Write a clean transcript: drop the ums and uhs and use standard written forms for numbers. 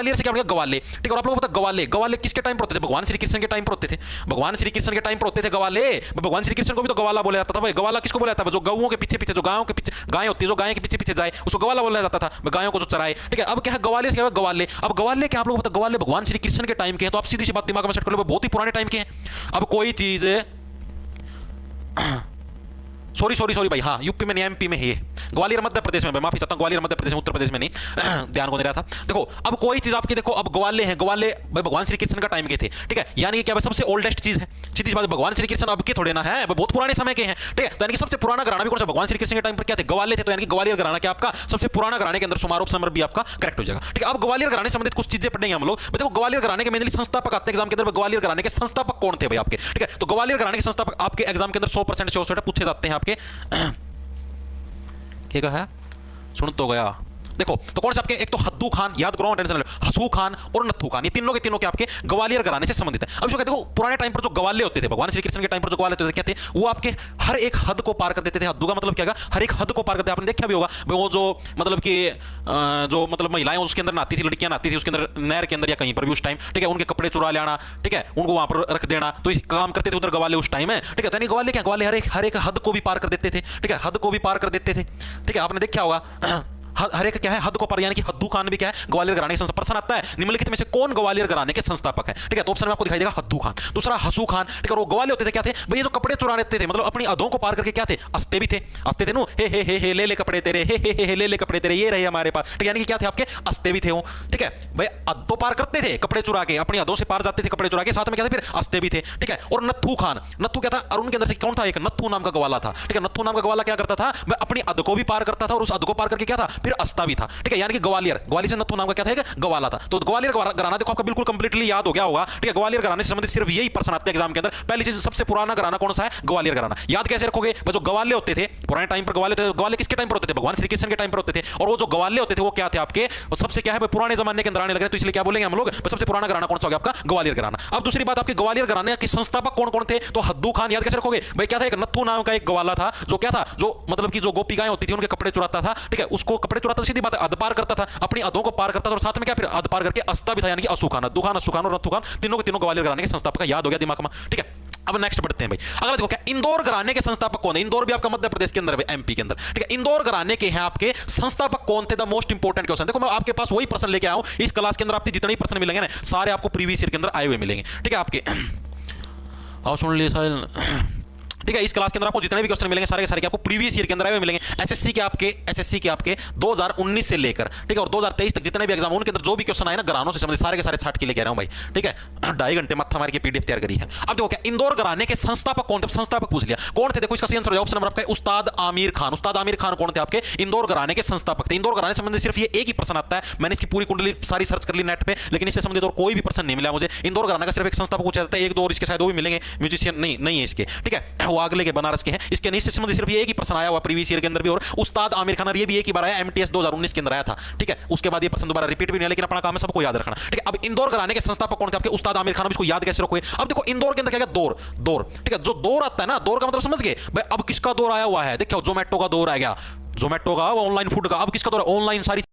ग्वालियर से क्या बन गया गवाले। ठीक है, और आप लोगों को पता गवाले, गवाले किसके टाइम पर होते थे? भगवान श्री कृष्ण के टाइम पर होते थे। भगवान श्री कृष्ण के टाइम पर होते थे गवाले। भगवान श्री कृष्ण को भी तो गवाला बोला जाता था भाई। गवाला किसको बोला जाता है? जो गौओं के पीछे पीछे, जो गायों के पीछे गाय होती है, जो गाय के पीछे पीछे जाए उसको गवाला बोला जाता था, गायों को जो चराए। ठीक है, अब क्या है गवाले से क्या है गवाले। अब गवाले क्या आप लोगों को पता गवाले भगवान श्री कृष्ण के टाइम के हैं, तो आप सीधी सी बात दिमाग में सेट कर लो बहुत ही पुराने टाइम के हैं। अब कोई चीज सॉरी सॉरी सॉरी भाई, हाँ यूपी में नहीं एमपी में है, ग्वालियर मध्य प्रदेश में, माफी चाहता हूँ, ग्वालियर मध्य प्रदेश में, उत्तर प्रदेश में नहीं ध्यान को नहीं रहा था। देखो अब कोई चीज आपकी, देखो अब ग्वाले हैं, ग्वाले भाई भगवान श्री कृष्ण का टाइम के थे। ठीक है, यानी कि क्या सबसे ओल्डेस्ट चीज है, सीधी बात। भगवान श्री कृष्ण अब के थोड़े ना है, बहुत पुराने समय के हैं। ठीक है, तो यानी कि सबसे पुराना घराना भी कौन सा? भगवान श्री कृष्ण के टाइम पर क्या थे? गवाले थे। तो यानी कि ग्वालियर घराना क्या आपका सबसे पुराना घराने के अंदर शुमार ऑप्शन नंबर भी आपका करेक्ट हो जाएगा। ठीक है, अब ग्वालियर घराने से संबंधित कुछ चीजें पढ़ेंगे हम लोग। देखो ग्वालियर घराने के मेनली संस्थापक आते हैं एग्जाम के अंदर। ग्वालियर घराने के संस्थापक कौन थे भाई आपके? ठीक है, तो ग्वालियर घराने के संस्थापक आपके एग्जाम के अंदर 100% श्योर पूछे जाते हैं आपके। क्या है सुन तो गया। देखो तो कौन से आपके, एक तो हद्दू खान, याद करो टेंशन लो, हसू खान और नत्थू खान, ये तीनों के तीनों के आपके ग्वालियर घराने से संबंधित है। अब जो कहते हो पुराने टाइम पर जो गवाले होते थे, भगवान श्री कृष्ण के टाइम पर जो गवाले होते थे क्या थे? वो आपके हर एक हद को पार कर देते थे। हद्दू का मतलब क्या? हर एक हद को पार करते। आपने देखा भी होगा वो जो मतलब कि जो मतलब महिलाएं उसके अंदर नहाती थी, लड़कियां नहाती थी उसके अंदर, नहर के अंदर या कहीं पर भी उस टाइम। ठीक है, उनके कपड़े चुरा लेना, ठीक है, उनको वहां पर रख देना, तो काम करते थे उधर गवाले उस टाइम है। ठीक है, तो गवाले क्या? गवाले हर एक हद को भी पार कर देते थे। ठीक है, हद को भी पार कर देते थे। ठीक है, आपने देखा होगा हर एक क्या है हद को पार, यानी कि हद्दू खान भी क्या है? ग्वालियर घराने के संस्थापक। प्रश्न आता है निम्नलिखित में से कौन ग्वालियर घराने के संस्थापक है? ठीक है, तो ऑप्शन में आपको दिखाई देगा हद्दू खान, दूसरा हसू खान। ठीक है, वो ग्वाले होते थे क्या थे भाई? ये जो कपड़े चुरा लेते थे, मतलब अपनी अधों को पार करके क्या थे? अस्ते भी थे। अस्ते थे नो, हे ले कपड़े तेरे, हे ले कपड़े तेरे, ये रहे हमारे पास। ठीक है, यानी कि क्या थे आपके? अस्ते भी थे वो। ठीक है भाई, अधो पार करते थे कपड़े चुरा के, अपनी अधों से पार जाते थे कपड़े चुरा के, साथ में क्या थे फिर? अस्ते भी थे। ठीक है, और नत्थू खान, नत्थू क्या था? अरुण के अंदर से कौन था? एक नत्थू नाम का गवाला था। ठीक है, नत्थू नाम का गवाला क्या करता था? वह अपनी अध को भी पार करता था और उस अध को पार करके क्या था? फिर अस्ता भी था। ठीक है, यानी कि ग्वालियर, ग्वालियर से नत्थू नाम का क्या था? गवाला था। तो ग्वालियर घराना देखो आपका बिल्कुल कंप्लीटली याद हो गया होगा। ठीक है, ग्वालियर घराने से संबंधित सिर्फ यही प्रश्न आते हैं एग्जाम के अंदर। पहली चीज, सबसे पुराना घराना कौन सा है? ग्वालियर घराना। याद कैसे रखोगे? जो गवाले होते थे पुराने टाइम पर, गवाले थे, गवाले किसके टाइम पर होते थे? भगवान श्री कृष्ण के टाइम पर होते थे। और वो जो गवाले होते थे वो क्या थे आपके? सबसे क्या है पुराने जमाने के अंदर आने लगे, तो इसलिए क्या बोलेंगे हम लोग? सबसे पुराना घराना कौन सा हो गया आपका? ग्वालियर घराना। अब दूसरी बात, आपके ग्वालियर घराने के संस्थापक कौन कौन थे? तो हद्दू खान। याद कैसे रखोगे भाई? क्या था? एक नत्थू नाम का एक गवाला था, जो क्या था? जो मतलब कि जो गोपिकाएं होती थी उनके कपड़े चुराता था। ठीक है, उसको कपड़े चुराता, सीधी बात अध पार करता था, अपनी अधों को पार करता था, और साथ में क्या फिर अध पार करके अस्ता भी था, यानी कि असू खान, दुखान, असू खान और नत्थू खान, तीनों के तीनों ग्वालियर घराने के संस्थापक। याद हो गया दिमाग में? ठीक है, अब नेक्स्ट बढ़ते हैं भाई। अगला देखो क्या, इंदौर घराने के संस्थापक कौन है? इंदौर भी आपका मध्य प्रदेश के अंदर है, एमपी के अंदर। ठीक है, इंदौर घराने के हैं आपके संस्थापक कौन थे? The most important question. देखो मैं आपके पास वही प्रश्न लेके आया हूं इस क्लास के अंदर। आपके जितने भी प्रश्न मिलेंगे ना, सारे आपको प्रीवियस ईयर के अंदर आए हुए मिलेंगे। ठीक है, आपके आओ सुन लिए साहिल। ठीक है, इस क्लास के अंदर आपको जितने भी क्वेश्चन मिलेंगे सारे के सारे आपको प्रीवियस ईयर के अंदर आए हुए मिलेंगे। एसएससी के आपके 2019 से लेकर, ठीक है, और 2023 तक जितने भी एग्जाम उनके अंदर जो भी क्वेश्चन आए ना घरानों से संबंधित, सारे के सारे छाट के लेके आ रहा हूं भाई। ठीक है, 2.5 घंटे मत्था मार के पीडीएफ तैयार करी है। अब देखो क्या, इंदौर घराने के संस्थापक कौन थे? संस्थापक पूछ लिया, कौन थे? देखो इसका सही आंसर ऑप्शन नंबर आपका उस्ताद आमिर खान। उस्ताद आमिर खान कौन थे? आपके इंदौर घराने के संस्थापक थे। इंदौर घराने से संबंधित सिर्फ ये एक ही प्रश्न आता है। मैंने इसकी पूरी कुंडली सारी सर्च कर ली नेट पे, लेकिन इससे संबंधित और कोई भी प्रश्न नहीं मिला मुझे। इंदौर घराने का सिर्फ एक संस्थापक पूछा जाता है, एक दो और इसके शायद वो भी मिलेंगे, म्यूजिशियन नहीं है इसके। ठीक है, वो अगले के बनारस के हैं। इसके नहीं से संबंधित सिर्फ एक ही प्रश्न आया हुआ प्रीवियस ईयर के अंदर भी, और उस्ताद आमिर खान, ये भी एक ही बार आया, एमटीएस 2019 के अंदर आया था। ठीक है, उसके बाद ये प्रश्न दोबारा रिपीट भी नहीं है, लेकिन अपना काम है सबको याद रखना। ठीक है, अब इंदौर घराने के संस्थापक कौन थे? आपके उस्ताद आमिर खान। इसको याद कैसे रखोगे? अब देखो इंदौर के अंदर क्या दौर, दौर। ठीक है, जो दौर आता है ना, दौर का मतलब समझ गए भाई? अब किसका दौर आया हुआ है? देखो जोमेटो का दौर आ गया, जोमेटो का, ऑनलाइन फूड का। अब किसका दौर है? ऑनलाइन सारी